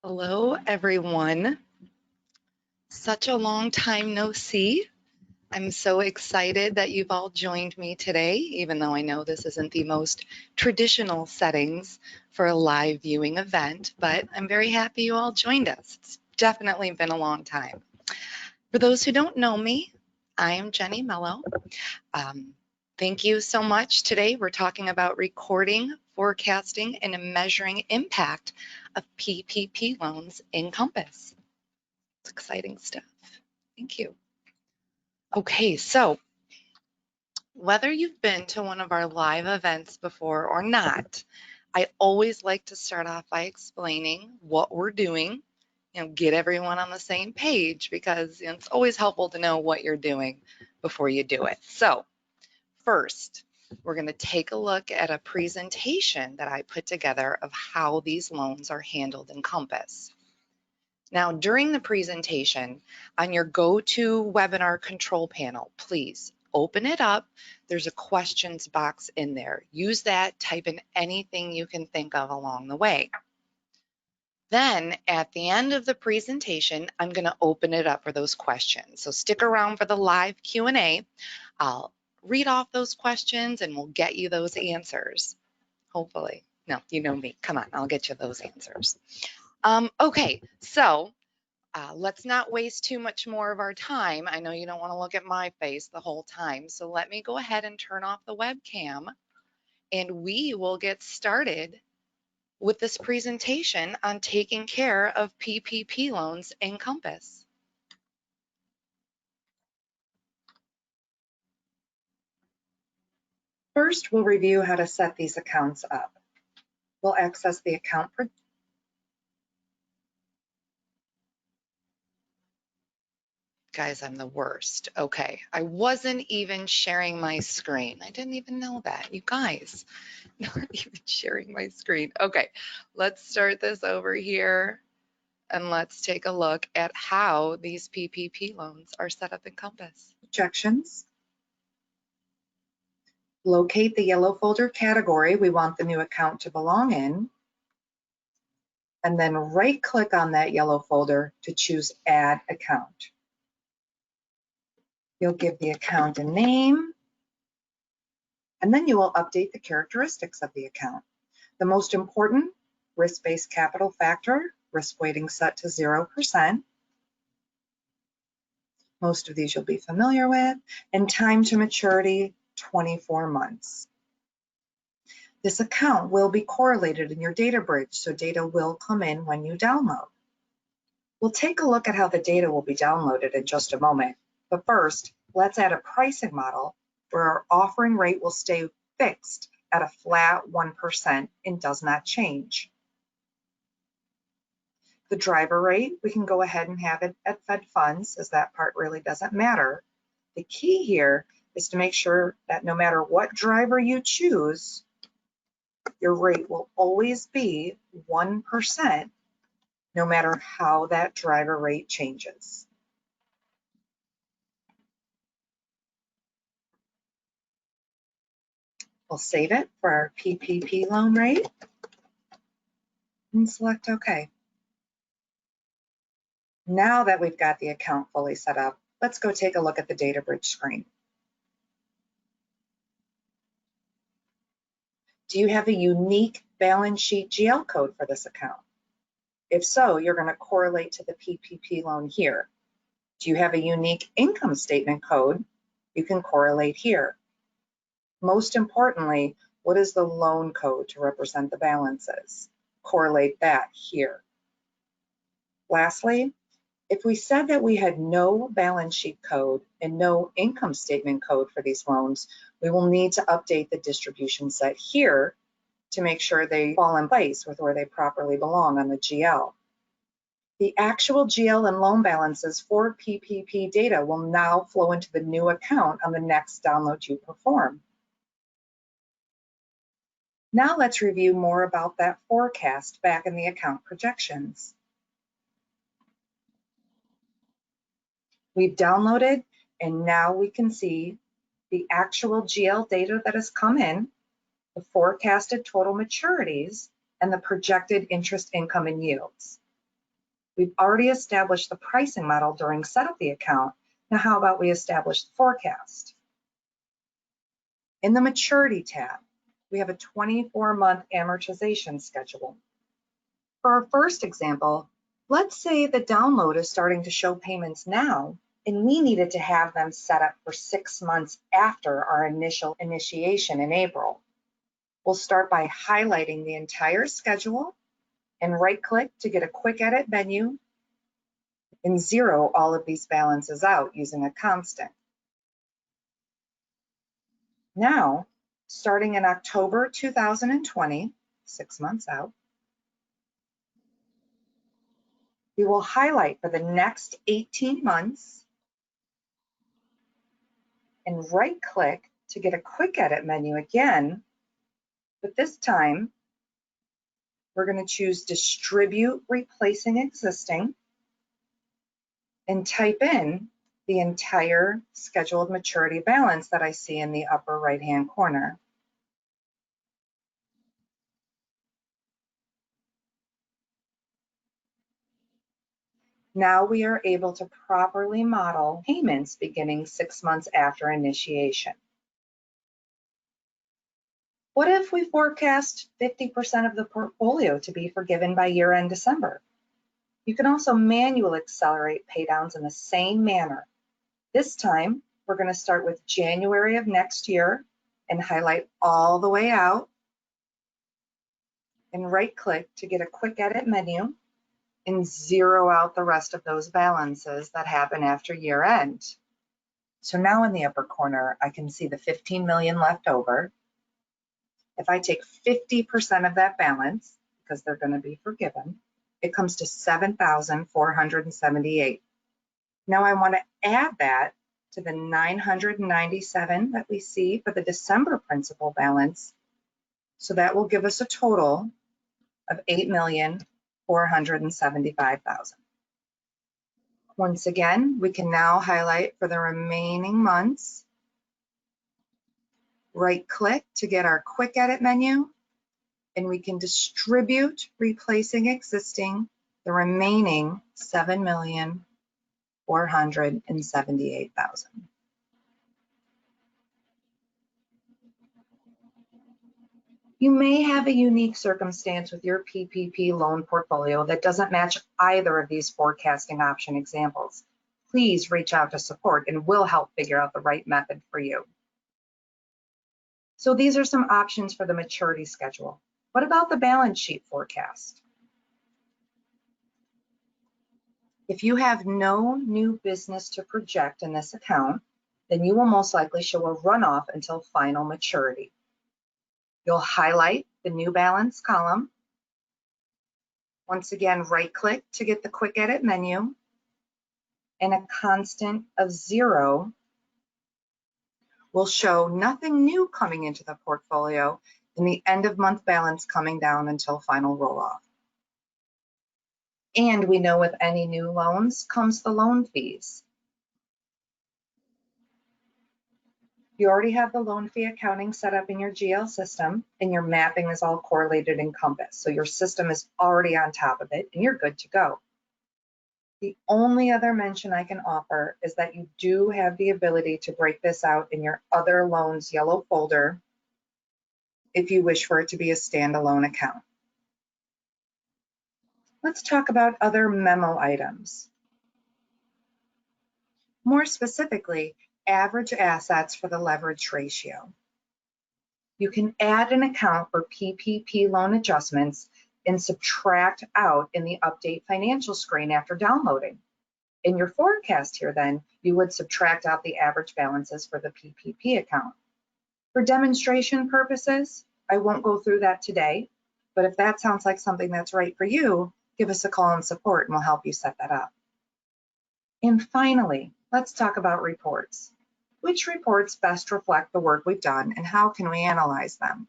Hello, everyone. Such a long time no see. I'm so excited that you've all joined me today, even though I know this isn't the most traditional settings for a live viewing event, but I'm very happy you all joined us. It's definitely been a long time. For those who don't know me, I am Jenny Mello. Thank you so much. Today we're talking about recording, forecasting, and measuring impact of PPP loans in Compass. It's exciting stuff. Thank you. Okay, so whether you've been to one of our live events before or not, I always like to start off by explaining what we're doing, get everyone on the same page because it's always helpful to know what you're doing before you do it. So first, we're going to take a look at a presentation that I put together of how these loans are handled in Compass. Now, during the presentation, on your GoToWebinar control panel, please open it up. There's a questions box in there. Use that, type in anything you can think of along the way. Then at the end of the presentation, I'm going to open it up for those questions. So stick around for the live Q&A. I'll read off those questions and we'll get you those answers. Hopefully. No, you know me. Come on, I'll get you those answers. Okay, so let's not waste too much more of our time. I know you don't want to look at my face the whole time, so let me go ahead and turn off the webcam and we will get started with this presentation on taking care of PPP loans in Compass. First, we'll review how to set these accounts up. We'll access the account. Guys, I'm the worst. Okay, I wasn't even sharing my screen. I didn't even know that. You guys, not even sharing my screen. Okay, let's start this over here and let's take a look at how these PPP loans are set up in Compass. Projections. Locate the yellow folder category we want the new account to belong in, and then right-click on that yellow folder to choose Add Account. You'll give the account a name, and then you will update the characteristics of the account. The most important, risk-based capital factor, risk weighting set to 0%. Most of these you'll be familiar with, and time to maturity, 24 months. This account will be correlated in your data bridge, so data will come in when you download. We'll take a look at how the data will be downloaded in just a moment, but first, let's add a pricing model where our offering rate will stay fixed at a flat 1% and does not change. The driver rate, we can go ahead and have it at Fed funds, as that part really doesn't matter. The key here is to make sure that no matter what driver you choose, your rate will always be 1%, no matter how that driver rate changes. We'll save it for our PPP loan rate and select OK. Now that we've got the account fully set up, let's go take a look at the data bridge screen. Do you have a unique balance sheet GL code for this account? If so, you're going to correlate to the PPP loan here. Do you have a unique income statement code? You can correlate here. Most importantly, what is the loan code to represent the balances? Correlate that here. Lastly, if we said that we had no balance sheet code and no income statement code for these loans, we will need to update the distribution set here to make sure they fall in place with where they properly belong on the GL. The actual GL and loan balances for PPP data will now flow into the new account on the next download you perform. Now let's review more about that forecast back in the account projections. We've downloaded, and now we can see the actual GL data that has come in, the forecasted total maturities, and the projected interest income and yields. We've already established the pricing model during setup of the account. Now, how about we establish the forecast? In the maturity tab, we have a 24-month amortization schedule. For our first example, let's say the download is starting to show payments now, and we needed to have them set up for 6 months after our initial initiation in April. We'll start by highlighting the entire schedule and right-click to get a quick edit menu and zero all of these balances out using a constant. Now, starting in October 2020, 6 months out, we will highlight for the next 18 months and right-click to get a quick edit menu again, but this time we're going to choose Distribute Replacing Existing and type in the entire scheduled maturity balance that I see in the upper right-hand corner. Now we are able to properly model payments beginning 6 months after initiation. What if we forecast 50% of the portfolio to be forgiven by year-end December? You can also manually accelerate paydowns in the same manner. This time, we're going to start with January of next year and highlight all the way out and right-click to get a quick edit menu and zero out the rest of those balances that happen after year-end. So now in the upper corner, I can see the 15 million left over. If I take 50% of that balance, because they're going to be forgiven, it comes to 7,478. Now I want to add that to the 997 that we see for the December principal balance. So that will give us a total of 8,475,000. Once again, we can now highlight for the remaining months. Right-click to get our quick edit menu, and we can distribute replacing existing the remaining 7,478,000. You may have a unique circumstance with your PPP loan portfolio that doesn't match either of these forecasting option examples. Please reach out to support and we'll help figure out the right method for you. So these are some options for the maturity schedule. What about the balance sheet forecast? If you have no new business to project in this account, then you will most likely show a runoff until final maturity. You'll highlight the new balance column. Once again, right-click to get the quick edit menu and a constant of 0 will show nothing new coming into the portfolio and the end of month balance coming down until final roll off. And we know with any new loans comes the loan fees. You already have the loan fee accounting set up in your GL system and your mapping is all correlated in Compass. So your system is already on top of it and you're good to go. The only other mention I can offer is that you do have the ability to break this out in your other loans yellow folder if you wish for it to be a standalone account. Let's talk about other memo items. More specifically, average assets for the leverage ratio. You can add an account for PPP loan adjustments and subtract out in the update financial screen after downloading. In your forecast here then, you would subtract out the average balances for the PPP account. For demonstration purposes, I won't go through that today, but if that sounds like something that's right for you, give us a call on support and we'll help you set that up. And finally, let's talk about reports. Which reports best reflect the work we've done and how can we analyze them?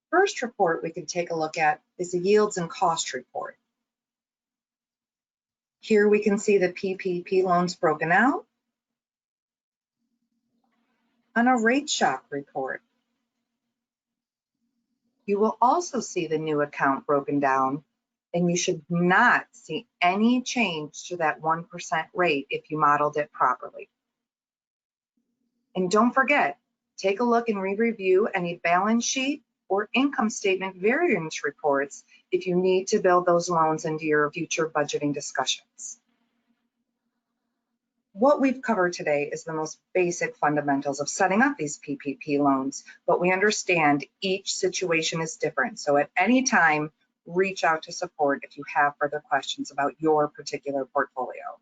First report we can take a look at is the yields and cost report. Here we can see the PPP loans broken out on a rate shock report. You will also see the new account broken down and you should not see any change to that 1% rate if you modeled it properly. And don't forget, take a look and re-review any balance sheet or income statement variance reports if you need to build those loans into your future budgeting discussions. What we've covered today is the most basic fundamentals of setting up these PPP loans, but we understand each situation is different. So at any time, reach out to support if you have further questions about your particular portfolio.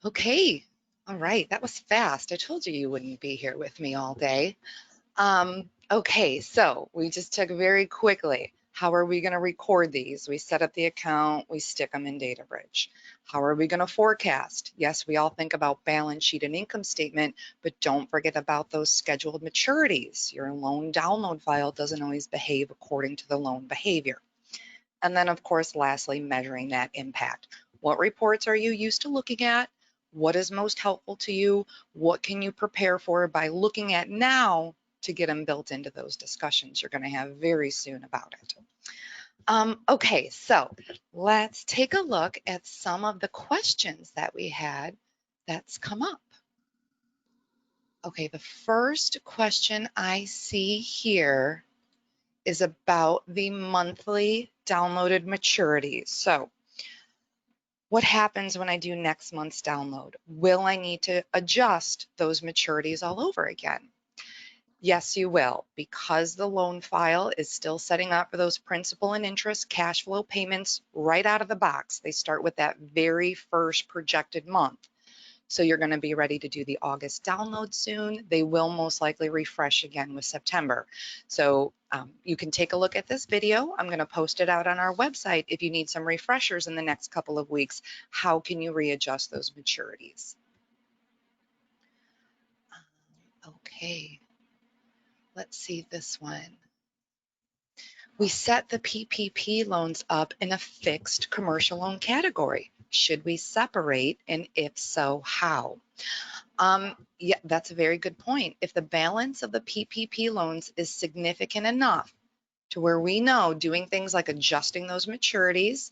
Okay, all right, that was fast. I told you wouldn't be here with me all day. Okay, so we just took very quickly, how are we going to record these? We set up the account, we stick them in DataBridge. How are we going to forecast? Yes, we all think about balance sheet and income statement, but don't forget about those scheduled maturities. Your loan download file doesn't always behave according to the loan behavior. And then, of course, lastly, measuring that impact. What reports are you used to looking at? What is most helpful to you? What can you prepare for by looking at now to get them built into those discussions you're going to have very soon about it? Okay, so let's take a look at some of the questions that we had that's come up. Okay, the first question I see here is about the monthly downloaded maturities. So what happens when I do next month's download? Will I need to adjust those maturities all over again? Yes, you will, because the loan file is still setting up for those principal and interest cash flow payments right out of the box. They start with that very first projected month. So you're going to be ready to do the August download soon. They will most likely refresh again with September. So you can take a look at this video. I'm going to post it out on our website if you need some refreshers in the next couple of weeks. How can you readjust those maturities? Okay, let's see this one. We set the PPP loans up in a fixed commercial loan category. Should we separate, and if so, how? Yeah, that's a very good point. If the balance of the PPP loans is significant enough to where we know doing things like adjusting those maturities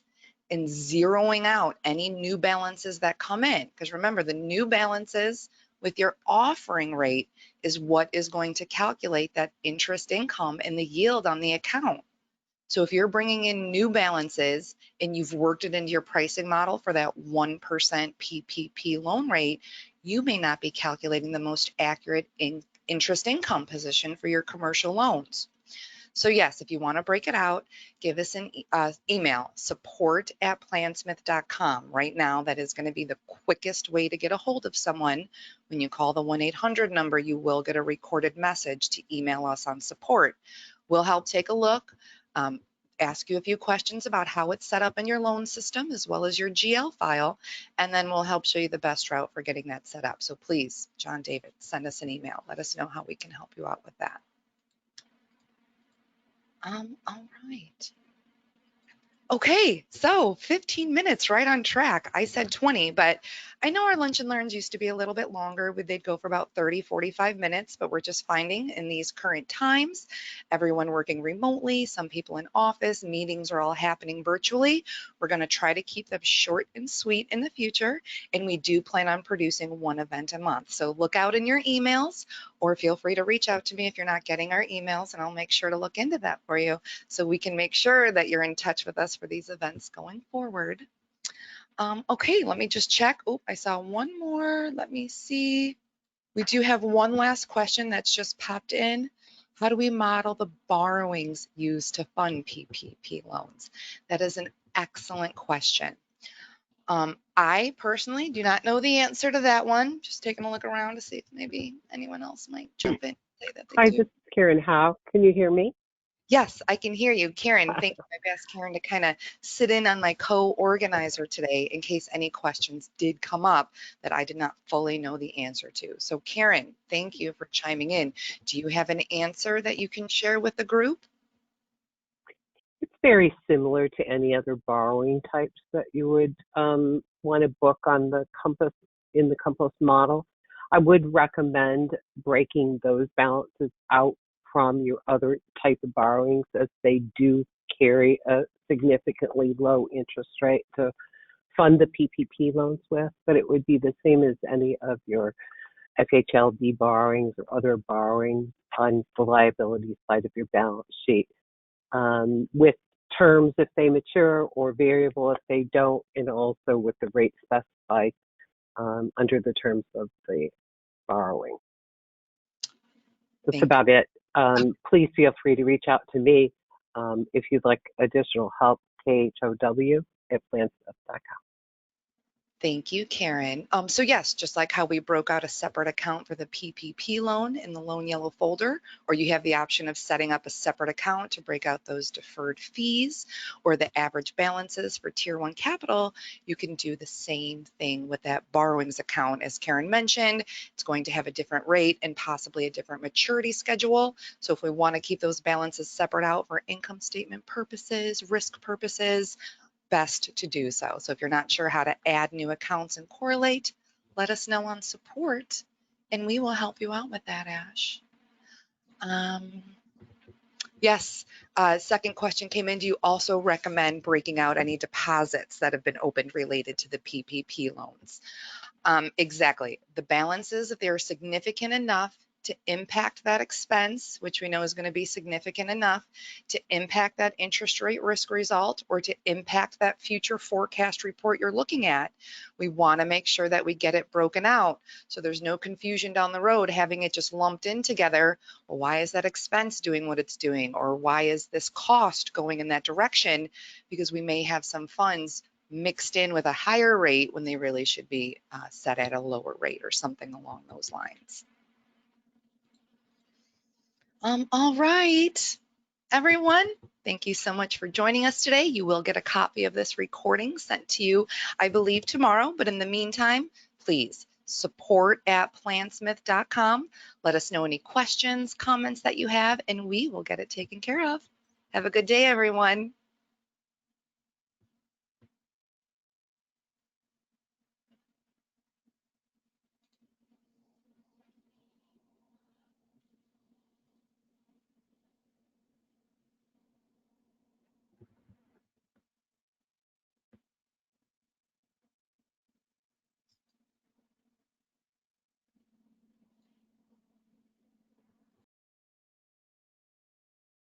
and zeroing out any new balances that come in, because remember, the new balances with your offering rate is what is going to calculate that interest income and the yield on the account. So if you're bringing in new balances and you've worked it into your pricing model for that 1% PPP loan rate, you may not be calculating the most accurate interest income position for your commercial loans. So yes, if you want to break it out, give us an email, support@plansmith.com. Right now, that is going to be the quickest way to get a hold of someone. When you call the 1-800 number, you will get a recorded message to email us on support. We'll help take a look, ask you a few questions about how it's set up in your loan system as well as your GL file, and then we'll help show you the best route for getting that set up. So please, John David, send us an email. Let us know how we can help you out with that. All right. Okay, so 15 minutes, right on track. I said 20, but I know our lunch and learns used to be a little bit longer. They'd go for about 30, 45 minutes, but we're just finding in these current times, everyone working remotely, some people in office, meetings are all happening virtually. We're going to try to keep them short and sweet in the future, and we do plan on producing one event a month. So look out in your emails, or feel free to reach out to me if you're not getting our emails, and I'll make sure to look into that for you so we can make sure that you're in touch with us for these events going forward. Okay, let me just check. Oh, I saw one more. Let me see. We do have one last question that's just popped in. How do we model the borrowings used to fund PPP loans? That is an excellent question. I personally do not know the answer to that one. Just taking a look around to see if maybe anyone else might jump in and say that they Hi, do. this is Karen Howe. Can you hear me? Yes, I can hear you. Karen, thank you. I've asked Karen to kind of sit in on my co-organizer today in case any questions did come up that I did not fully know the answer to. So Karen, thank you for chiming in. Do you have an answer that you can share with the group? It's very similar to any other borrowing types that you would want to book on the Compass in the Compass model. I would recommend breaking those balances out from your other type of borrowings, as they do carry a significantly low interest rate to fund the PPP loans with, but it would be the same as any of your FHLB borrowings or other borrowings on the liability side of your balance sheet, with terms if they mature or variable if they don't, and also with the rate specified under the terms of the borrowing. That's Thank about it. Please feel free to reach out to me if you'd like additional help, KHOW@plansmith.com. Thank you, Karen. So yes, just like how we broke out a separate account for the PPP loan in the loan yellow folder, or you have the option of setting up a separate account to break out those deferred fees or the average balances for Tier 1 capital, you can do the same thing with that borrowings account. As Karen mentioned, it's going to have a different rate and possibly a different maturity schedule. So if we want to keep those balances separate out for income statement purposes, risk purposes, best to do so. So if you're not sure how to add new accounts and correlate, let us know on support and we will help you out with that, Ash. Yes, second question came in. Do you also recommend breaking out any deposits that have been opened related to the PPP loans? Exactly. The balances, if they're significant enough to impact that expense, which we know is going to be significant enough to impact that interest rate risk result or to impact that future forecast report you're looking at, we want to make sure that we get it broken out so there's no confusion down the road having it just lumped in together. Well, why is that expense doing what it's doing? Or why is this cost going in that direction? Because we may have some funds mixed in with a higher rate when they really should be set at a lower rate or something along those lines. All right, everyone, thank you so much for joining us today. You will get a copy of this recording sent to you, I believe, tomorrow. But in the meantime, please support@plansmith.com. Let us know any questions, comments that you have, and we will get it taken care of. Have a good day, everyone.